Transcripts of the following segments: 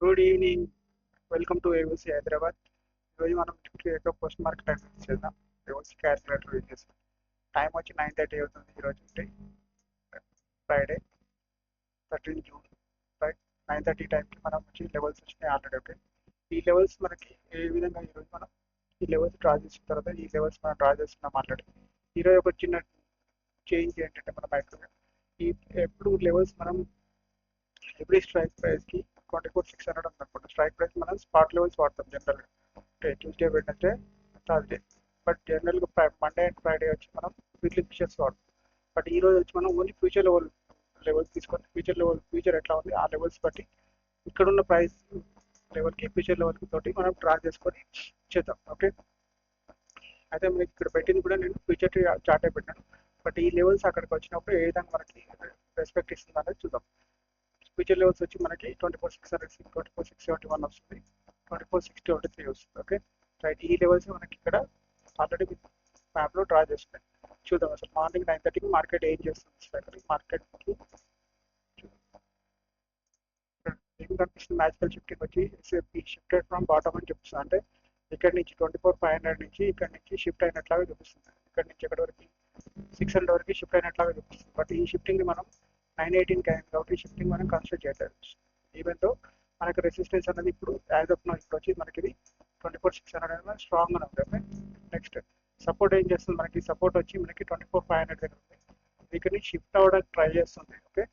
Good evening. Welcome to AOC Hyderabad. ఈరోజు మనం యొక్క పోస్ట్ మార్కెట్ అనాలిసిస్ చేద్దాం. ఏఓసి క్యాల్కులేటర్ యూజ్ చేస్తాం. టైం వచ్చి 9:30 అవుతుంది. ఈరోజు ఫ్రైడే 13 జూన్. రైట్, 9:30 టైంకి మనం వచ్చి లెవెల్స్ వచ్చినాయి ఆల్రెడీ. ఓకే, ఈ లెవెల్స్ మనకి ఏ విధంగా ఈరోజు మనం ఈ లెవెల్స్ డ్రా చేసిన తర్వాత ఈ లెవెల్స్ మనం డ్రా చేస్తున్నాం ఆల్రెడీ. ఈరోజు ఒక చిన్న చేంజ్ ఏంటంటే మనం యాక్చువల్గా ఈ ఎప్పుడు లెవెల్స్ మనం ఎవ్రీ స్ట్రైక్ ప్రైస్కి 24,600 ఉందనుకోండి. స్ట్రైక్ ప్రైస్ మనం స్పాట్ లెవెల్స్ వాడతాం జనరల్గా. అంటే ట్యూస్డే, వెడ్నెస్డే, థర్స్డే. బట్ జనరల్గా మండే అండ్ ఫ్రైడే వచ్చి మనం వీక్లీ ఫిషర్స్ వాడతాం. బట్ ఈ రోజు వచ్చి మనం ఓన్లీ ఫ్యూచర్ లెవెల్స్ తీసుకొని ఫ్యూచర్ ఎట్లా ఉంది ఆ లెవెల్స్ బట్టి ఇక్కడున్న ప్రైస్ లెవెల్కి ఫ్యూచర్ లెవెల్కి తోటి మనం డ్రా చేసుకొని చేద్దాం. ఓకే, అయితే మీకు ఇక్కడ పెట్టింది కూడా నేను ఫ్యూచర్ చార్టే పెట్టాను. బట్ ఈ లెవెల్స్ అక్కడికి వచ్చినప్పుడు ఏ విధంగా మనకి రెస్పెక్ట్ ఇస్తుంది అనేది చూద్దాం. ఫ్యూచర్ లెవెల్స్ వచ్చి మనకి 24,600, 24,671 వస్తుంది, 24,623 వస్తుంది. ఓకే, రైట్, ఈ లెవెల్స్ మనకి ఇక్కడ ఆల్రెడీ మ్యాప్లో డ్రా చేస్తున్నాయి. చూద్దాం అసలు మార్నింగ్ 9:30కి మార్కెట్ ఏం చేస్తుంది. మార్కెట్కి ఏం కనిపిస్తుంది? మ్యాజికల్ షిఫ్టింగ్ వచ్చి షిఫ్టెడ్ ఫ్రమ్ బాటమ్ అని చెప్తుంది. అంటే ఇక్కడ నుంచి 24,500 నుంచి ఇక్కడ నుంచి షిఫ్ట్ అయినట్లాగా చూపిస్తుంది. ఇక్కడ నుంచి ఎక్కడి వరకు 600 వరకు షిఫ్ట్ అయినట్లాగా చూపిస్తుంది. బట్ ఈ షిఫ్టింగ్ మనం 918 అయింది కాబట్టి ఈ షిఫ్టింగ్ మనం కన్సిడర్ చేయలేదు. ఈవెన్ తో మనకి రెసిస్టెన్స్ అనేది ఇప్పుడు యాజ్ ఆఫ్ నో ఇప్పుడు వచ్చి మనకి ఇది 24,600 అనేది స్ట్రాంగ్ అని ఉంటుంది. నెక్స్ట్ సపోర్ట్ ఏం చేస్తుంది? మనకి సపోర్ట్ వచ్చి మనకి 24,500 దగ్గర ఉంది. ఇక్కడ నుంచి షిఫ్ట్ అవ్వడానికి ట్రై చేస్తుంది. ఓకే,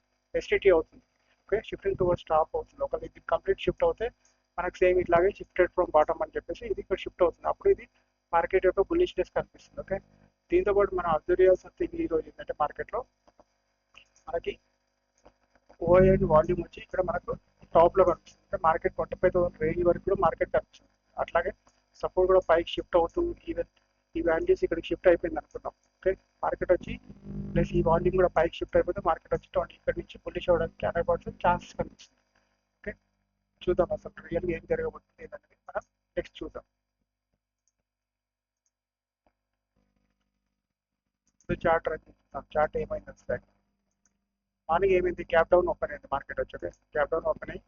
ఎస్టీటీ అవుతుంది. ఓకే, షిఫ్టింగ్ టువర్డ్స్ టాప్ అవుతుంది. ఒకవేళ ఇది కంప్లీట్ షిఫ్ట్ అవుతే మనకి సేమ్ ఇట్లాగే షిఫ్టెడ్ ఫ్రమ్ బాటమ్ అని చెప్పేసి ఇది ఇక్కడ షిఫ్ట్ అవుతుంది. అప్పుడు ఇది మార్కెట్ యొక్క బుల్లిష్నెస్ కనిపిస్తుంది. ఓకే, దీంతో పాటు మనం అబ్జర్వ్ చేయాల్సిన థింగ్ ఈ రోజు ఏంటంటే మార్కెట్లో మనకి ఓఎన్ వాల్యూమ్ వచ్చి ఇక్కడ మనకు టాప్ లో కనిపిస్తుంది. అంటే మార్కెట్ 25,000 రేంజ్ వరకు కూడా మార్కెట్ కనిపిస్తుంది. అట్లాగే సపోర్ట్ కూడా పైకి షిఫ్ట్ అవుతూ ఈవెన్ ఈ వాల్యూస్ ఇక్కడికి షిఫ్ట్ అయిపోయింది అనుకుందాం. ఓకే, మార్కెట్ వచ్చి ప్లస్ ఈ వాల్యూమ్ కూడా పైకి షిఫ్ట్ అయిపోతే మార్కెట్ వచ్చి 20 ఇక్కడ నుంచి బుల్లిష్ అవ్వడానికి 80% ఛాన్సెస్ కనిపిస్తుంది. ఓకే, చూద్దాం అసలు రియల్గా ఏం జరగబోతుంది అనేది మనం నెక్స్ట్ చూద్దాం. చార్ట్ రన్ చూద్దాం. చార్ట్ ఏమైంది అసలు? మార్నింగ్ ఏమైంది? గ్యాప్ డౌన్ ఓపెన్ అయింది మార్కెట్ వచ్చి. ఓకే, గ్యాప్ డౌన్ ఓపెన్ అయ్యి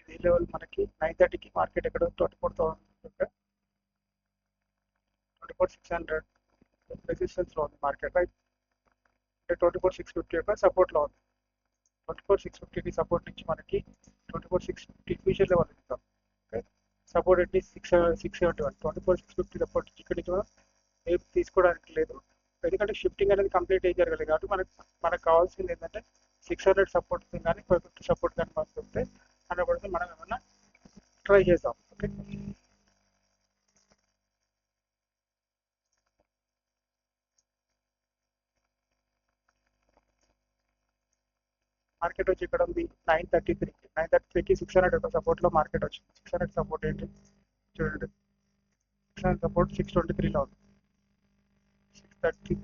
ఇది లెవెల్ మనకి 9:30కి మార్కెట్ ఎక్కడ 24,600 రెసిస్టెన్స్ లో ఉంది మార్కెట్. రైట్, అంటే 24,650 యొక్క సపోర్ట్ లో ఉంది. 24,650కి సపోర్ట్ నుంచి మనకి 24,650 ఫ్యూచర్ లెవెల్ ఇస్తాం. ఓకే, సపోర్ట్ ఏంటి? 671. 24,650 సపోర్ట్ నుంచి ఇక్కడ నుంచి మనం ఏం తీసుకోవడానికి లేదు. ఎందుకంటే షిఫ్టింగ్ అనేది కంప్లీట్ ఏం జరగలేదు కాబట్టి మనకు కావాల్సింది ఏంటంటే 600 సపోర్ట్ కానీ 550 సపోర్ట్ కానీ మనకు వస్తే 100% మనం ఏమన్నా ట్రై చేద్దాం. ఓకే, మార్కెట్ వచ్చి ఇక్కడ ఉంది 9:33కి 600 ఒక సపోర్ట్ లో మార్కెట్ వచ్చింది. 600 సపోర్ట్ ఏంటి చూడండి, 600 సపోర్ట్ 623లో ఉంది. 630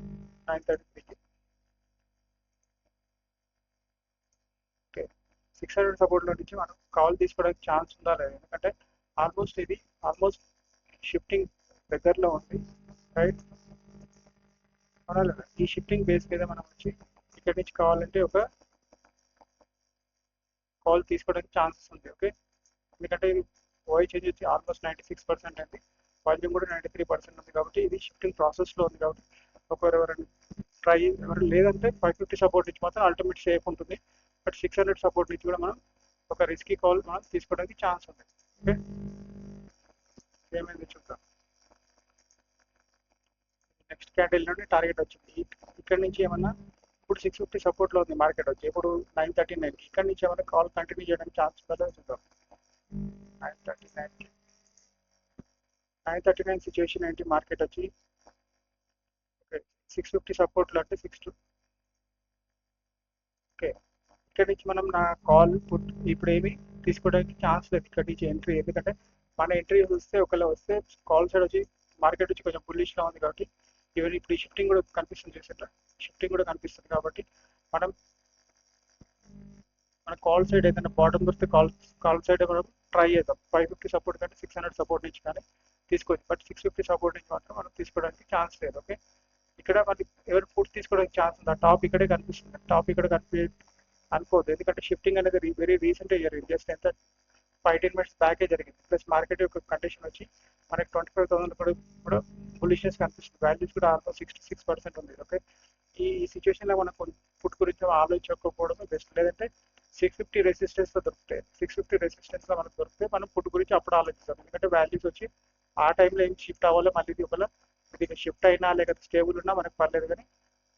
9:33కి. ఓకే, 600 సపోర్ట్ లో నుంచి మనం కాల్ తీసుకోవడానికి ఛాన్స్ ఉందా లేదా? ఎందుకంటే ఆల్మోస్ట్ షిఫ్టింగ్ దగ్గరలో ఉంది. రైట్, అవునా లేదా? ఈ షిఫ్టింగ్ బేస్ మీద మనం వచ్చి ఇక్కడ నుంచి కావాలంటే ఒక కాల్ తీసుకోవడానికి ఛాన్సెస్ ఉంది. ఓకే, ఎందుకంటే ఇది ఓఐ చేంజ్ వచ్చి ఆల్మోస్ట్ 96% అయింది, వాల్యూమ్ కూడా 93% ఉంది కాబట్టి ఇది షిఫ్టింగ్ ప్రాసెస్లో ఉంది. కాబట్టి ఎవరైనా ఎవరు లేదంటే 550 సపోర్ట్ నుంచి మాత్రం అల్టిమేట్ సేఫ్ ఉంటుంది. బట్ 600 సపోర్ట్ నుంచి కూడా మనం ఒక రిస్కీ కాల్ మనం తీసుకోవడానికి ఛాన్స్ ఉంది. ఓకే, ఏమైంది చూద్దాం. నెక్స్ట్ క్యాండిల్ నుండి టార్గెట్ వచ్చింది. ఇక్కడ నుంచి ఏమన్నా ఇప్పుడు 650 సపోర్ట్లో ఉంది మార్కెట్ వచ్చి ఇప్పుడు 9:39 ఇక్కడ నుంచి ఏమైనా కాల్ కంటిన్యూ చేయడానికి ఛాన్స్ ఉందో చూద్దాం. 9:39 సిచ్యువేషన్ ఏంటి? మార్కెట్ వచ్చి 650 సపోర్ట్లో అంటే ఓకే, ఇక్కడ నుంచి మనం నా కాల్ ఇప్పుడు ఏమి తీసుకోవడానికి ఛాన్స్ లేదు ఇక్కడ నుంచి ఎంట్రీ. ఎందుకంటే మన ఎంట్రీ చూస్తే ఒకవేళ వస్తే కాల్ సైడ్ వచ్చి మార్కెట్ వచ్చి కొంచెం బుల్లిష్గా ఉంది కాబట్టి ఈవెన్ ఇప్పుడు ఈ షిఫ్టింగ్ కూడా కనిపిస్తుంది చేసేట షిఫ్టింగ్ కూడా కనిపిస్తుంది కాబట్టి మనం మన కాల్ సైడ్ ఏదైనా బాటమ్ దొరికితే కాల్ సైడ్ మనం ట్రై చేద్దాం. 550 సపోర్ట్ కానీ 600 సపోర్ట్ నుంచి కానీ తీసుకోవచ్చు. బట్ 650 సపోర్ట్ నుంచి మాత్రం మనం తీసుకోవడానికి ఛాన్స్ లేదు. ఓకే, ఇక్కడ మనకి ఎవరు ఫుడ్ తీసుకోవడానికి ఛాన్స్ ఉంది? ఆ టాప్ ఇక్కడే కనిపిస్తుంది. టాప్ ఇక్కడ అనుకోవద్దు, ఎందుకంటే షిఫ్టింగ్ అనేది వెరీ రీసెంట్గా జరిగింది, జస్ట్ ఎంత 15 minutes బ్యాకే జరిగింది. ప్లస్ మార్కెట్ యొక్క కండిషన్ వచ్చి మనకి 25,000 కూడా బులిష్నెస్ కనిపిస్తుంది, వాల్యూస్ కూడా ఆల్మోస్ట్ 66% ఉంది. ఓకే, ఈ సిచ్యువేషన్లో మనం ఫుడ్ గురించి ఆలోచించకపోవడమే బెస్ట్. లేదంటే 650 రెసిస్టెన్స్లో దొరుకుతాయి, 650 రెసిస్టెన్స్లో మనకు దొరికితే మనం ఫుడ్ గురించి అప్పుడు ఆలోచిస్తాం, ఎందుకంటే వాల్యూస్ వచ్చి ఆ టైంలో ఏం షిఫ్ట్ అవ్వాలో మళ్ళీ ఒకవేళ ఇది షిఫ్ట్ అయినా లేకపోతే స్టేబుల్ ఉన్నా మనకు పర్లేదు. కానీ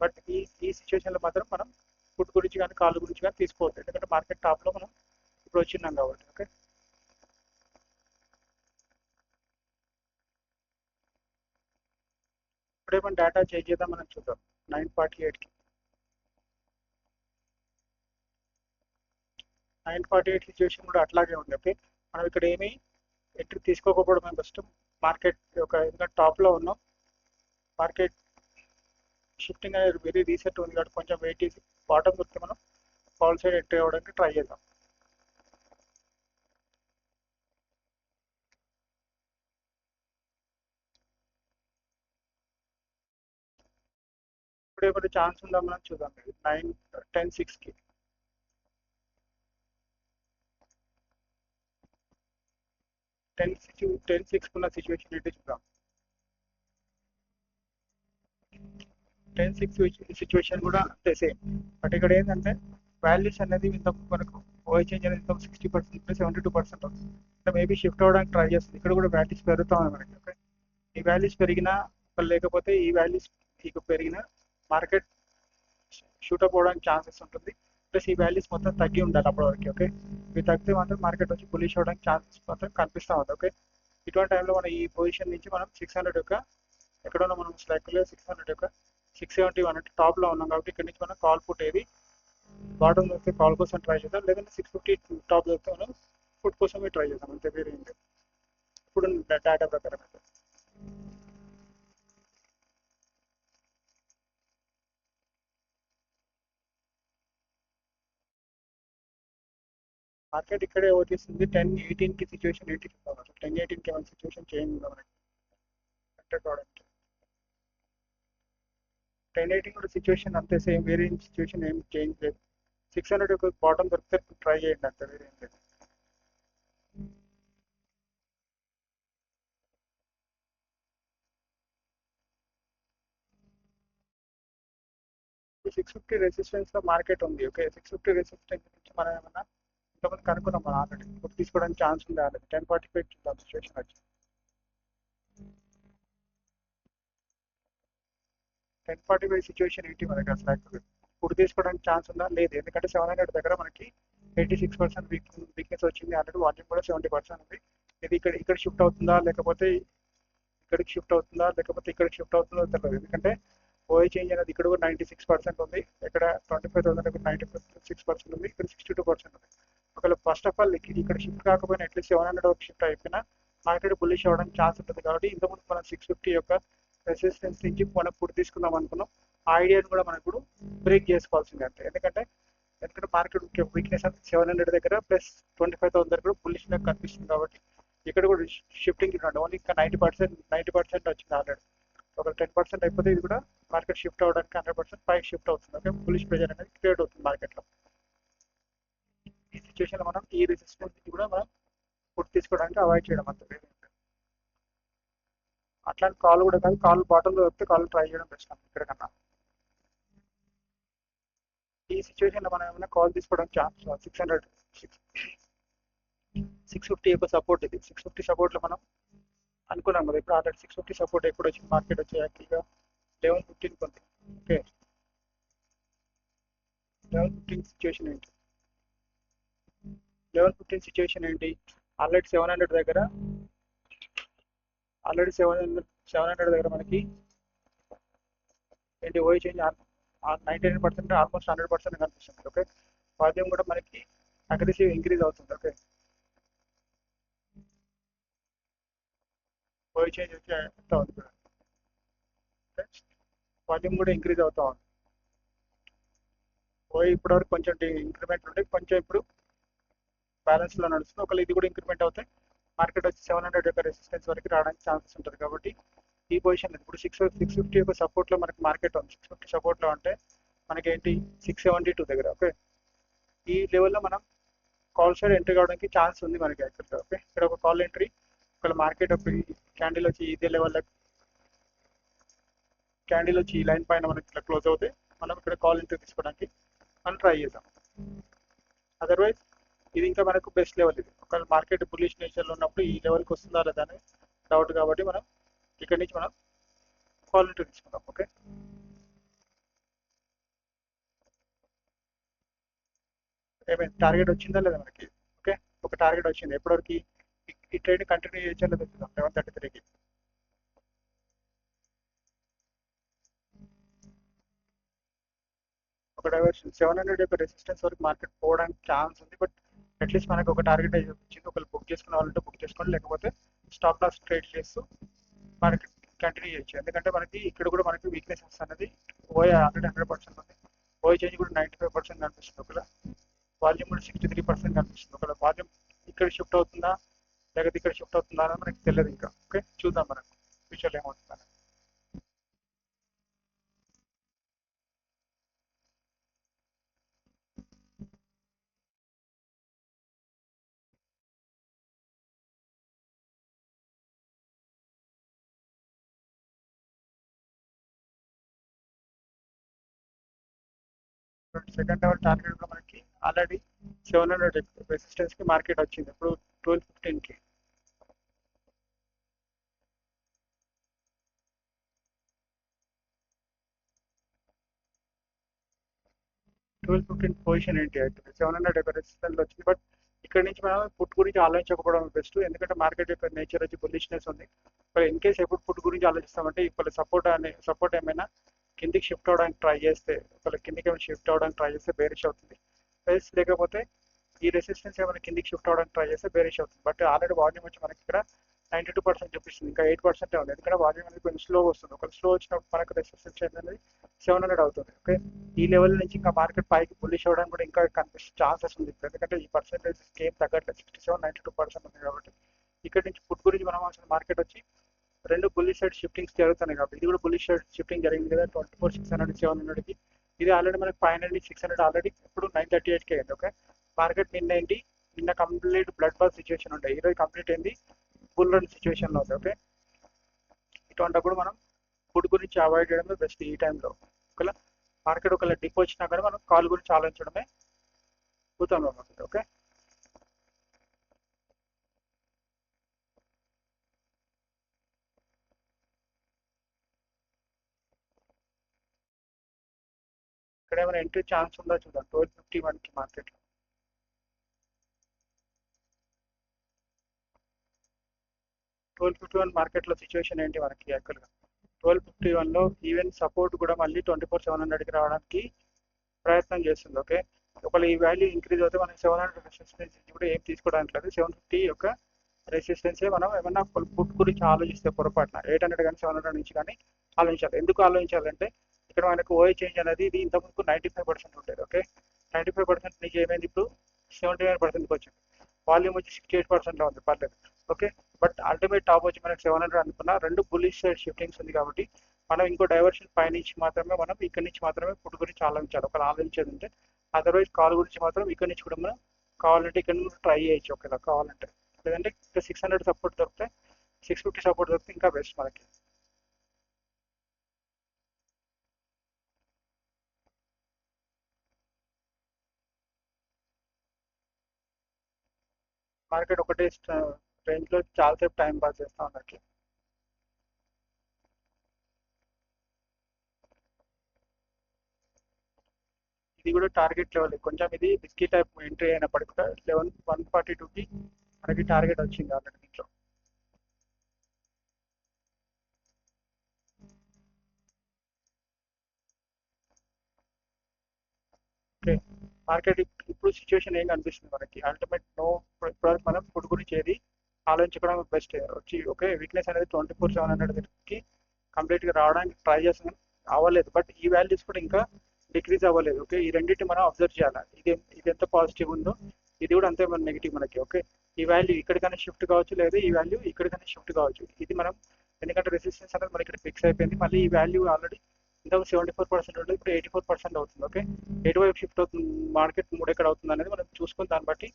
బట్ ఈ సిచ్యువేషన్లో మాత్రం మనం ఫుడ్ గురించి కానీ కాల్ గురించి కానీ తీసుకోవద్దు, ఎందుకంటే మార్కెట్ టాప్లో మనం ఇప్పుడు వచ్చిన్నాం కాబట్టి. ఓకే, ఇప్పుడే మనం డేటా చేంజ్ చేద్దాం, మనం చూద్దాం 9:48కి. 9:48 సిచ్యువేషన్ కూడా అట్లాగే ఉంది. ఓకే, మనం ఇక్కడ ఏమి ఎంట్రీ తీసుకోకపోవడం బెస్ట్. మార్కెట్ ఒక ఎందుకంటే టాప్లో ఉన్నాం, మార్కెట్ షిఫ్టింగ్ అనేది వెరీ రీసెంట్ ఉంది కాబట్టి కొంచెం వెయిట్ చేసి బాటమ్ దొరికితే మనం కాల్ సైడ్ ఎంట్రీ అవ్వడానికి ట్రై చేద్దాం. ఇప్పుడు ఏమైనా ఛాన్స్ ఉందా మనం చూద్దాం. 9:10-6కి 10:6 ఉన్న సిచ్యువేషన్ ఏంటి చూద్దాం. 10:6 సిచ్యువేషన్ కూడా అంతే సేమ్. బట్ ఇక్కడ ఏంటంటే వాల్యూస్ అనేది ఇంత మనకు ఓఐ చేంజ్ అనేది ఇంత 60% 72% ఉంది, అంటే మేబీ షిఫ్ట్ అవ్వడానికి ట్రై చేస్తుంది. ఇక్కడ కూడా వాల్యూస్ పెరుగుతా ఉంది మనకి. ఓకే, ఈ వాల్యూస్ పెరిగినా లేకపోతే ఈ వాల్యూస్ మీకు పెరిగినా మార్కెట్ షూటప్ అవ్వడానికి ఛాన్సెస్ ఉంటుంది. ప్లస్ ఈ వాల్యూస్ మొత్తం తగ్గి ఉండాలి అప్పటి వరకు. ఓకే, ఇవి తగ్గితే మాత్రం మార్కెట్ వచ్చి బులిష్ అవ్వడానికి ఛాన్సెస్ మాత్రం కనిపిస్తూ ఉంది. ఓకే, ఇటువంటి టైంలో మనం ఈ పొజిషన్ నుంచి మనం 600 యొక్క ఎక్కడన్నా మనం స్లైక్లో 600 యొక్క 671 అంటే టాప్లో ఉన్నాం కాబట్టి ఇక్కడ నుంచి మనం కాల్ పుట్ ఏది బాటమ్ దొరికితే కాల్ కోసం ట్రై చేద్దాం, లేదంటే 650 టాప్ దొరికితే మనం ఫుడ్ కోసమే ట్రై చేద్దాం, అంతే వేరే ఏం లేదు ఇప్పుడు డేటా ప్రకారం అయితే. మార్కెట్ ఇక్కడే వచ్చేసింది 10:18కి సిచ్యువేషన్ 80 కావచ్చు. 10:18కి మన సిచ్యువేషన్ చేంజ్ ఉందా మనకి కంటెక్ట్ అవడానికి. 10:18 కూడా సిచ్యువేషన్ అంతే సేమ్, వేరే సిచ్యువేషన్ ఏం చేంజ్ లేదు. 600 ఒక బాటమ్ దొరికితే ట్రై చేయండి, అంతే వేరే ఏం లేదు. ఇప్పుడు 650 రెసిస్టెన్స్ లో మార్కెట్ ఉంది. ఓకే, 650 రెసిస్టెన్స్ నుంచి మనం ఏమన్నా ఇంతమంది కనుక్కున్నాం మనం ఆల్రెడీ, ఇప్పుడు తీసుకోవడానికి ఛాన్స్ ఉంది ఆల్రెడీ. 10:45 చూద్దాం సిచ్యువేషన్ వచ్చి. 10:45 సిచ్యువేషన్ ఏంటి మనకి అసలు యాక్చువల్గా ఇప్పుడు తీసుకోవడానికి ఛాన్స్ ఉందా లేదు, ఎందుకంటే 700 దగ్గర మనకి 86% వీక్నెస్ వచ్చింది ఆల్రెడీ, వాల్యూమ్ కూడా 70% ఉంది. ఇది ఇక్కడ షిఫ్ట్ అవుతుందా లేకపోతే ఇక్కడికి షిఫ్ట్ అవుతుందా లేకపోతే ఇక్కడికి షిఫ్ట్ అవుతుందో తెలియదు, ఎందుకంటే ఓఐ చేంజ్ అనేది ఇక్కడ కూడా 96% ఉంది, ఇక్కడ 25,000 96% ఉంది, ఇక్కడ 62% ఉంది. ఒకవేళ ఫస్ట్ ఆఫ్ ఆల్ ఇక్కడ షిఫ్ట్ కాకపోయినా అట్లీస్ట్ 700 వరకు షిఫ్ట్ అయిపోయినా మార్కెట్ బుల్లిష్ అవ్వడానికి ఛాన్స్ ఉంటుంది. కాబట్టి ఇంతకుముందు మనం 650 యొక్క రెసిస్టెన్స్ నుంచి మనం ఇప్పుడు తీసుకుందాం అనుకున్నాం, ఆ ఐడియాని కూడా మనం ఇప్పుడు బ్రేక్ చేసుకోవాల్సింది అంతే. ఎందుకంటే మార్కెట్ వీక్నెస్ అంటే 700 దగ్గర ప్లస్ 25,000 దగ్గర బుల్లిష్ లాగా కనిపిస్తుంది. కాబట్టి ఇక్కడ కూడా షిఫ్టింగ్ చూడండి, ఓన్లీ ఇంకా 90% వచ్చింది ఆల్రెడీ. ఒక 10% అయిపోతే ఇది కూడా మార్కెట్ షిఫ్ట్ అవ్వడానికి 100% పైకి షిఫ్ట్ అవుతుంది. ఓకే, బులిష్ ప్రెజర్ అనేది క్రియేట్ అవుతుంది మార్కెట్లో. ఈ సిచ్యువేషన్లో మనం ఈ రెసిస్టెన్స్ నుంచి కూడా మనం ఫుడ్ తీసుకోవడానికి అవాయిడ్ చేయడం అంతే. అట్లాంటి కాల్ కూడా కాదు, కాల్ బాటంలో వస్తే కాల్ ట్రై చేయడం బెస్ట్ ఇక్కడ కన్నా. ఈ సిచ్యువేషన్లో మనం ఏమైనా కాల్ తీసుకోవడానికి ఛాన్స్ 650 యొక్క సపోర్ట్ ఇది. 650 సపోర్ట్లో మనం అనుకున్నాం కదా, ఇప్పుడు ఆల్రెడీ 650 సపోర్ట్ ఎప్పుడు వచ్చింది మార్కెట్ వచ్చి యాక్చువల్గా 11:15 కొంది. ఓకే, 11:15 సిచ్యువేషన్ ఏంటి, 11:15 సిచ్యువేషన్ ఏంటి, ఆల్రెడీ 700 దగ్గర ఆల్రెడీ 700 దగ్గర మనకి ఏంటి ఓఐ చేంజ్ 99% ఆల్మోస్ట్ 100% కనిపిస్తుంది. ఓకే, వాల్యూమ్ కూడా మనకి అగ్రెసివ్ ఇంక్రీజ్ అవుతుంది. ఓకే, ఓఐ చేంజ్ వచ్చి ఎంత అవుతుంది, వాల్యూమ్ కూడా ఇంక్రీజ్ అవుతా ఉంది. ఓఐ ఇప్పటివరకు కొంచెం ఇంక్రిమెంట్ ఉంటే కొంచెం ఇప్పుడు బ్యాలెన్స్లో నడుస్తుంది. ఒకవేళ ఇది కూడా ఇంక్రిమెంట్ అవుతాయి మార్కెట్ వచ్చి 700 యొక్క రెసిస్టెన్స్ వరకు రావడానికి ఛాన్సెస్ ఉంటుంది. కాబట్టి ఈ పొజిషన్ ఇప్పుడు 650 యొక్క సపోర్ట్లో మనకి మార్కెట్ ఉంది. 650 సపోర్ట్లో అంటే మనకి ఏంటి 672 దగ్గర. ఓకే, ఈ లెవెల్లో మనం కాల్ సైడ్ ఎంట్రీ కావడానికి ఛాన్స్ ఉంది మనకి యాక్చువల్గా. ఓకే, ఇక్కడ ఒక కాల్ ఎంట్రీ, ఒక మార్కెట్ ఒక క్యాండిల్ వచ్చి ఇదే లెవెల్లో క్యాండిల్ వచ్చి ఈ లైన్ పైన మనకి ఇట్లా క్లోజ్ అవుతే మనం ఇక్కడ కాల్ ఎంట్రీ తీసుకోవడానికి మనం ట్రై చేద్దాం. అదర్వైజ్ ఇది ఇంకా మనకు బెస్ట్ లెవెల్. ఇది ఒకవేళ మార్కెట్ బుల్లిష్ నేచర్లో ఉన్నప్పుడు ఈ లెవెల్కి వస్తుందా లేదా అని డౌట్, కాబట్టి మనం ఇక్కడి నుంచి మనం కాల్ ఎంట్రీ తీసుకుందాం. ఓకే, ఏమైనా టార్గెట్ వచ్చిందా లేదా మనకి? ఓకే, ఒక టార్గెట్ వచ్చింది. ఎప్పటివరకు ఈ ట్రేడ్ కంటిన్యూ చేయొచ్చా లేదా చూద్దాం. 11:33కి ఒక డైవర్షన్ 700 యొక్క రెసిస్టెన్స్ వరకు మార్కెట్ పోవడానికి ఛాన్స్ ఉంది. బట్ అట్లీస్ట్ మనకు ఒక టార్గెట్ అయితే వచ్చింది. ఒకవేళ బుక్ చేసుకునే వాళ్ళంటే బుక్ చేసుకోండి, లేకపోతే స్టాప్ లాస్ ట్రేడ్ చేస్తూ మనకి కంటిన్యూ చేయొచ్చు. ఎందుకంటే మనకి ఇక్కడ కూడా మనకి వీక్నెస్ అనేది ఓఏ ఆల్రెడీ 100% ఉంది. ఓఏ చేంజ్ కూడా 95% కనిపిస్తుంది. ఒకవేళ వాల్యూమ్ కూడా 63% కనిపిస్తుంది. ఒకవేళ వాల్యూమ్ ఇక్కడ షిఫ్ట్ అవుతుందా లేకపోతే ఇక్కడ షిఫ్ట్ అవుతుందా అని మనకి తెలియదు ఇంకా. ఓకే, చూద్దాం మనకు ఫ్యూచర్లో ఏమవుతుందని. సెకండ్ లెవెల్ టార్గెట్ కూడా మనకి ఆల్రెడీ 700 రెసిస్టెన్స్ కి మార్కెట్ వచ్చింది. ఇప్పుడు 12:15కి 12:15 పొజిషన్ ఏంటి అయితే 700 రెసిస్టెన్స్ వచ్చింది. బట్ ఇక్కడ నుంచి మనం పుట్ గురించి ఆలోచించకపోవడం బెస్ట్. ఎందుకంటే మార్కెట్ యొక్క నేచర్ వచ్చి బుల్లిష్నెస్ ఉంది. ఇన్ కేస్ ఎప్పుడు పుట్ గురించి ఆలోచిస్తామంటే ఇప్పుడు సపోర్ట్ ఏమైనా కిందికి షిఫ్ట్ అవడానికి ట్రై చేస్తే, ఒకవేళ కిందికి ఏమైనా షిఫ్ట్ అవడానికి ట్రై చేస్తే బేరిష్ అవుతుంది. ప్లస్ లేకపోతే ఈ రెసిస్టెన్స్ ఏమైనా కిందికి షిఫ్ట్ అవడానికి ట్రై చేస్తే బేరిష్ అవుతుంది. బట్ ఆల్రెడీ వాల్యూమ్ వచ్చి మనకి ఇక్కడ 92% చూపిస్తుంది. ఇంకా 8% ఉంది. ఎందుకంటే వాల్యూమ్ అనేది కొంచెం స్లో వస్తుంది. ఒక స్లో వచ్చినప్పుడు మనకు రెసిస్టెన్స్ అనేది 700 అవుతుంది. ఓకే, ఈ లెవెల్ నుంచి ఇంకా మార్కెట్ పైకి బుల్లిష్ అవ్వడానికి కూడా ఇంకా కనిపిస్తే ఛాన్సెస్ ఉంది. ఎందుకంటే ఈ పర్సెంటేజ్ ఏం తగ్గట్లేదు, 67-92% ఉంది. కాబట్టి ఇక్కడ నుంచి పుట్ గురించి మనం అసలు మార్కెట్ వచ్చి రెండు బుల్లిష్ సైడ్ షిఫ్టింగ్స్ జరుగుతున్నాయి. కాబట్టి ఇది కూడా బుల్లిష్ సైడ్ షిఫ్టింగ్ జరిగింది కదా 24,600 700కి. ఇది ఆల్రెడీ మనకి 500-600 ఆల్రెడీ ఇప్పుడు 938కి అయింది. ఓకే, మార్కెట్ నిన్న కంప్లీట్ బ్లడ్ బాత్ సిచ్యువేషన్ ఉంటాయి. ఈరోజు కంప్లీట్ అయింది బుల్ రన్ సిచ్యువేషన్లో ఉంది. ఓకే, ఇటువంటిప్పుడు మనం ఫుడ్ గురించి అవాయిడ్ చేయడమే బెస్ట్ ఈ టైంలో. ఒకవేళ మార్కెట్ ఒకవేళ డిప్ వచ్చినా కానీ మనం కాల్ గురించి ఆలోచించడమే ఉత్తమం అవుతుంది. ఓకే, ఇక్కడ ఏమైనా ఎంట్రీ ఛాన్స్ ఉందో చూద్దాం. 12:51కి మార్కెట్లో 12:51 మార్కెట్లో సిచ్యువేషన్ ఏంటి మనకి యాక్చువల్గా 12:51లో ఈవెన్ సపోర్ట్ కూడా మళ్ళీ 24,700కి రావడానికి ప్రయత్నం చేస్తుంది. ఓకే, ఒకవేళ ఈ వాల్యూ ఇంక్రీజ్ అవుతే మనకి 700 రెసిస్టెన్స్ కూడా ఏం తీసుకోవడానికి లేదు. 750 యొక్క రెసిస్టెన్సే మనం ఏమన్నా పుట్ గురించి ఆలోచిస్తే పొరపాటున 800 కానీ 700 నుంచి కానీ ఆలోచించాలి. ఎందుకు ఆలోచించాలంటే ఇక్కడ మనకు ఓఏ చేంజ్ అనేది ఇది ఇంతకుముందు 95% ఉండేది. ఓకే, 95% నుంచి ఏమైంది ఇప్పుడు 79%కి వచ్చింది. వాల్యూమ్ వచ్చి 68%లో ఉంది, పర్లేదు. ఓకే, బట్ అల్టిమేట్ టాప్ వచ్చి మనకి 700 అనుకున్న రెండు బుల్లిష్ సైడ్ షిఫ్టింగ్స్ ఉంది. కాబట్టి మనం ఇంకో డైవర్షన్ పైనుంచి మాత్రమే మనం ఇక్కడి నుంచి మాత్రమే ఫుడ్ గురించి ఆలోచించాలి. ఒకవేళ ఆలోచించేది ఉంటే అదర్వైజ్ కాల్ గురించి మాత్రం ఇక్కడి నుంచి కూడా మనం కావాలంటే ఇక్కడ నుంచి ట్రై చేయొచ్చు. ఒకవేళ కావాలంటే, లేదంటే ఇంకా 600 సపోర్ట్ దొరికితే 650 సపోర్ట్ దొరికితే ఇంకా బెస్ట్ మనకి. మార్కెట్ ఒకటే రేంజ్లో చాలాసేపు టైం పాస్ చేస్తా ఉన్నట్లు. ఇది కూడా టార్గెట్ లెవెల్ కొంచెం ఇది రిస్కీ టైప్ ఎంట్రీ అయినప్పటికీ కూడా 142కి మనకి టార్గెట్ వచ్చింది ఆల్రెడీ దీంట్లో. ఓకే, మార్కెట్ ఇప్పుడు సిచ్యువేషన్ ఏం కనిపిస్తుంది మనకి అల్టిమేట్ నో. ఇప్పటివరకు మనం ఫుడ్ గురించి ఏది ఆలోచించుకోవడం బెస్ట్ వచ్చి. ఓకే, వీక్నెస్ అనేది 24,700కి కంప్లీట్గా రావడానికి ట్రై చేస్తున్నాం, అవ్వలేదు. బట్ ఈ వాల్యూస్ కూడా ఇంకా డిక్రీజ్ అవ్వలేదు. ఓకే, ఈ రెండింటి మనం అబ్జర్వ్ చేయాలి. ఇది ఎంత పాజిటివ్ ఉందో ఇది కూడా అంతే మన నెగిటివ్ మనకి. ఓకే, ఈ వాల్యూ ఇక్కడికైనా షిఫ్ట్ కావచ్చు, లేదా ఈ వాల్యూ ఇక్కడికైనా షిఫ్ట్ కావచ్చు. ఇది మనం ఎందుకంటే రెసిస్టెన్స్ అనేది మనకి ఇక్కడ ఫిక్స్ అయిపోయింది. మళ్ళీ ఈ వాల్యూ ఆల్రెడీ ఇంతకు 74% ఉంటుంది, ఇప్పుడు 84% అవుతుంది. ఓకే, ఎటువైపు షిఫ్ట్ అవుతుంది మార్కెట్, మూడు ఎక్కడ అవుతుంది అనేది మనం చూసుకొని దాన్ని బట్టి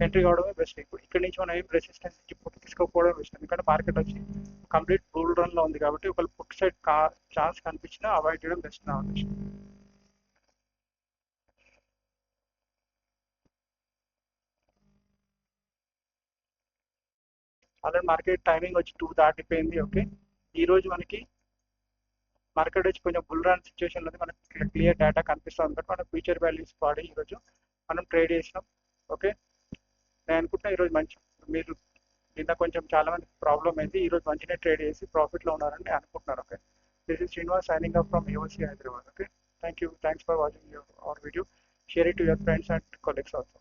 ఎంట్రీ కావడమే బెస్ట్. ఇప్పుడు ఇక్కడ నుంచి మనం ఏం రెసిస్టెన్స్ ఇప్పుడు తీసుకోకపోవడం బెస్ట్, ఎందుకంటే మార్కెట్ వచ్చి కంప్లీట్ బుల్ రన్ లో ఉంది కాబట్టి ఒకవేళ పుట్ సైడ్ ఛాన్స్ కనిపించినా అవాయిడ్ చేయడం బెస్ట్ నా ఉద్దేశం. ఆల్రెడీ మార్కెట్ టైమింగ్ వచ్చి 2 దాటిపోయింది. ఓకే, ఈ రోజు మనకి మార్కెట్ వచ్చి కొంచెం బుల్ రన్ సిచ్యువేషన్ ఉంది, మనకి క్లియర్ డేటా కనిపిస్తుంది కాబట్టి మనం ఫ్యూచర్ వాల్యూస్ వాడి ఈరోజు మనం ట్రేడ్ చేసినాం. ఓకే, నేను అనుకుంటున్నా ఈరోజు మంచి, మీరు నిన్న కొంచెం చాలా మంది ప్రాబ్లం అయింది, ఈరోజు మంచిగా ట్రేడ్ చేసి ప్రాఫిట్లో ఉన్నారని నేను అనుకుంటున్నాను. Okay, this is Srinivas signing off from AOC Hyderabad. Okay, thank you, thanks for watching our video, share it to your friends and colleagues also.